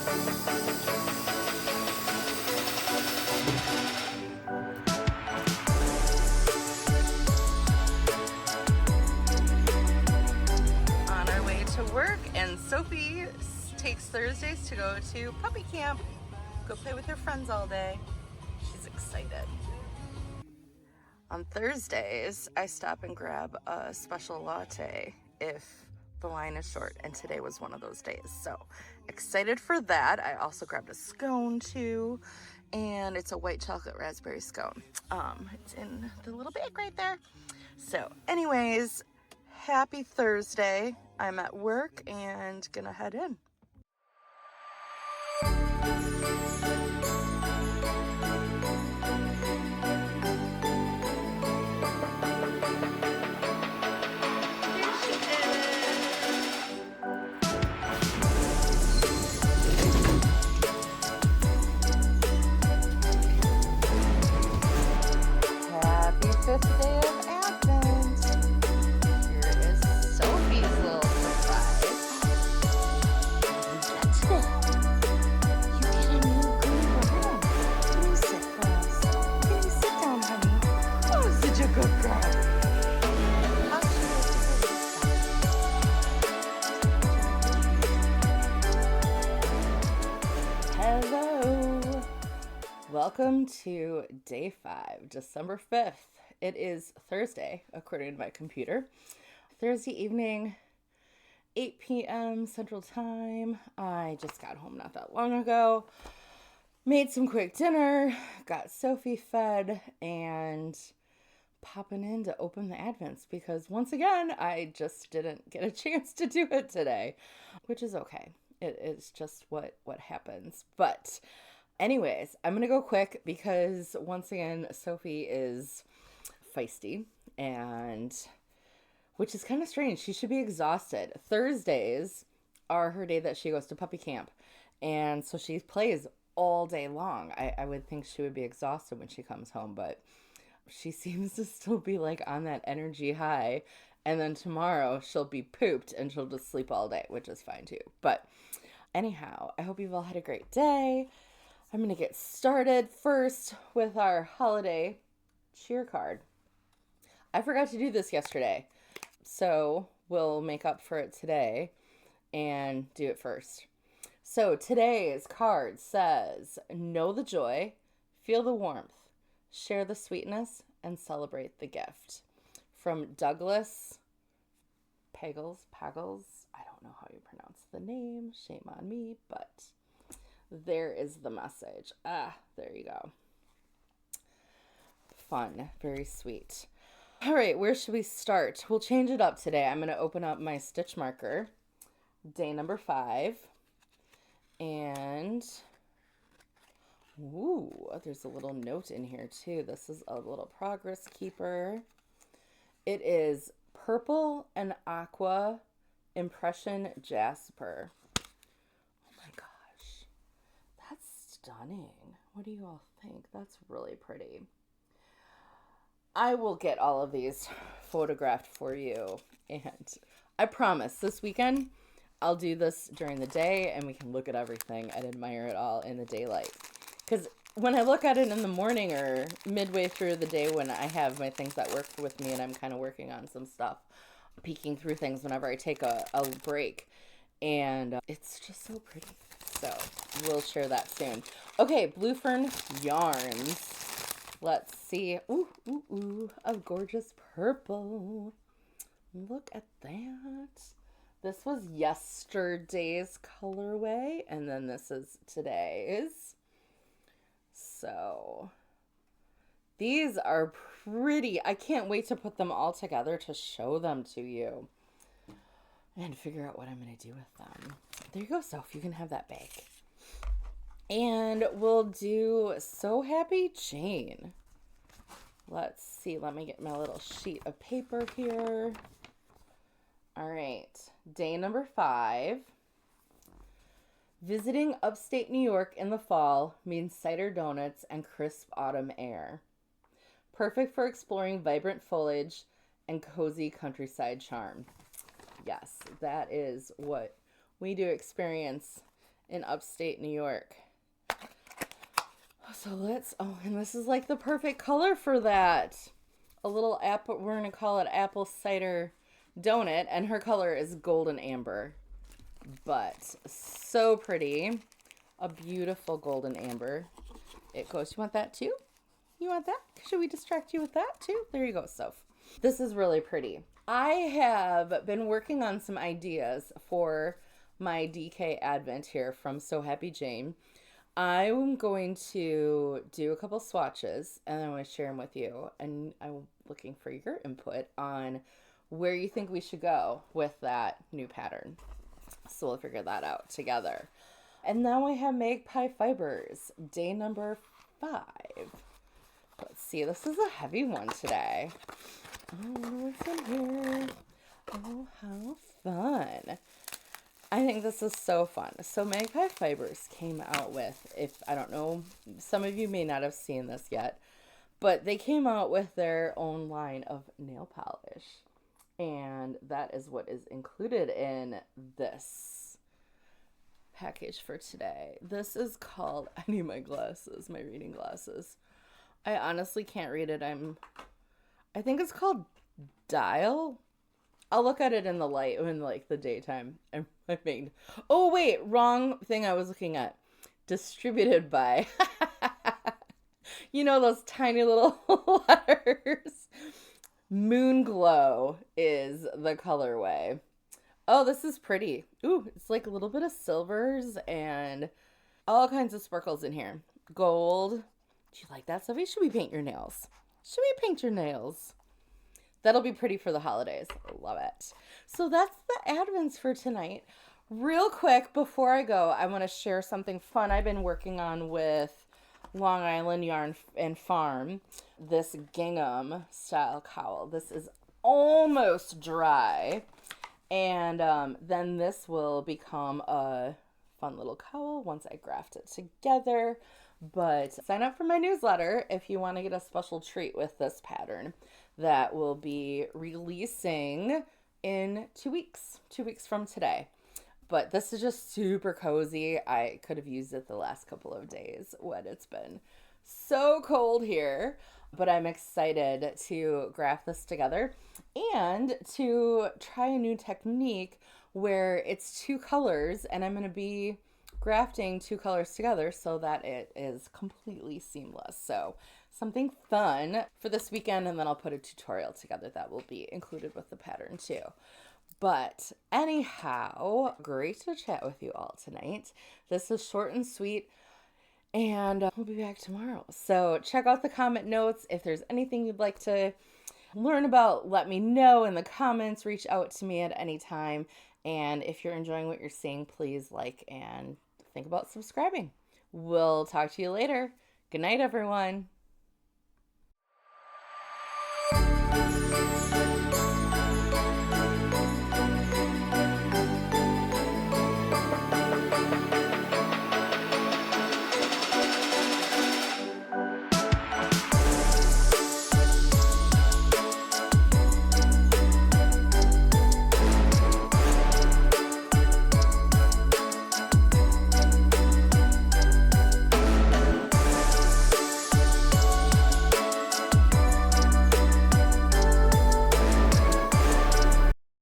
On our way to work, and Sophie takes Thursdays to go to puppy camp, go play with her friends all day. She's excited. On Thursdays, I stop and grab a special latte if the line is short, and today was one of those days. So excited for that. I also grabbed a scone too, and it's a white chocolate raspberry scone. It's in the little bag right there. So anyways, happy Thursday. I'm at work and gonna head in. Fifth day of Advent. Here is Sophie's little surprise. You get a new green bottle. Can you sit for us? Can you sit down, honey? Oh, such a good girl. Hello. Welcome to day 5, December 5th. It is Thursday, according to my computer. Thursday evening, 8 p.m. Central Time. I just got home not that long ago. Made some quick dinner, got Sophie fed, and popping in to open the Advents because once again, I just didn't get a chance to do it today, which is okay. It is just what happens. But anyways, I'm going to go quick because once again, Sophie is feisty, and which is kind of strange. She should be exhausted. Thursdays are her day that she goes to puppy camp, and so she plays all day long. I would think she would be exhausted when she comes home, but she seems to still be like on that energy high, and then tomorrow she'll be pooped and she'll just sleep all day, which is fine too. But anyhow, I hope you've all had a great day. I'm going to get started first with our holiday cheer card. I forgot to do this yesterday, so we'll make up for it today and do it first. So today's card says, know the joy, feel the warmth, share the sweetness, and celebrate the gift. From Douglas Pagels. I don't know how you pronounce the name. Shame on me, but there is the message. There you go. Fun. Very sweet. All right, where should we start? We'll change it up today. I'm going to open up my stitch marker. Day number 5. And, ooh, there's a little note in here too. This is a little progress keeper. It is purple and aqua impression jasper. Oh my gosh. That's stunning. What do you all think? That's really pretty. I will get all of these photographed for you, and I promise this weekend I'll do this during the day and we can look at everything and admire it all in the daylight. Because when I look at it in the morning or midway through the day when I have my things that work with me and I'm kind of working on some stuff, peeking through things whenever I take a break, and it's just so pretty. So we'll share that soon. Okay, Blue Fern yarns. Let's see. Ooh, a gorgeous purple. Look at that. This was yesterday's colorway, and then this is today's. So these are pretty. I can't wait to put them all together to show them to you and figure out what I'm going to do with them. There you go, Soph. You can have that bag. And we'll do So Happy Jane. Let's see. Let me get my little sheet of paper here. All right. Day number 5. Visiting upstate New York in the fall means cider donuts and crisp autumn air. Perfect for exploring vibrant foliage and cozy countryside charm. Yes, that is what we do experience in upstate New York. So and this is like the perfect color for that. A little apple, we're going to call it apple cider donut, and her color is golden amber. But so pretty. A beautiful golden amber. It goes, you want that too? You want that? Should we distract you with that too? There you go, Soph. This is really pretty. I have been working on some ideas for my DK Advent here from So Happy Jane. I'm going to do a couple swatches and I want to share them with you. And I'm looking for your input on where you think we should go with that new pattern. So we'll figure that out together. And now I have Magpie Fibers, day number 5. Let's see, this is a heavy one today. Oh, what's in here? Oh, how fun. I think this is so fun. So Magpie Fibers came out with, I don't know, some of you may not have seen this yet, but they came out with their own line of nail polish. And that is what is included in this package for today. This is called, I need my glasses, my reading glasses. I honestly can't read it. I think it's called Dial. I'll look at it in the light in like the daytime. Oh wait, wrong thing I was looking at. Distributed by. You know those tiny little letters. Moon Glow is the colorway. Oh, this is pretty. Ooh, it's like a little bit of silvers and all kinds of sparkles in here. Gold. Do you like that, Sophie? Should we paint your nails? Should we paint your nails? That'll be pretty for the holidays. Love it. So that's the Advents for tonight. Real quick, before I go, I want to share something fun I've been working on with Long Island Yarn and Farm. This gingham style cowl. This is almost dry. And then this will become a fun little cowl once I graft it together. But sign up for my newsletter if you want to get a special treat with this pattern that will be releasing in 2 weeks, 2 weeks from today. But this is just super cozy. I could have used it the last couple of days when it's been so cold here. But I'm excited to graft this together and to try a new technique where it's 2 colors and I'm going to be grafting 2 colors together so that it is completely seamless. So something fun for this weekend, and then I'll put a tutorial together that will be included with the pattern too. But anyhow, great to chat with you all tonight. This is short and sweet, and we'll be back tomorrow. So check out the comment notes. If there's anything you'd like to learn about, let me know in the comments. Reach out to me at any time. And if you're enjoying what you're seeing, please like and think about subscribing. We'll talk to you later. Good night, everyone.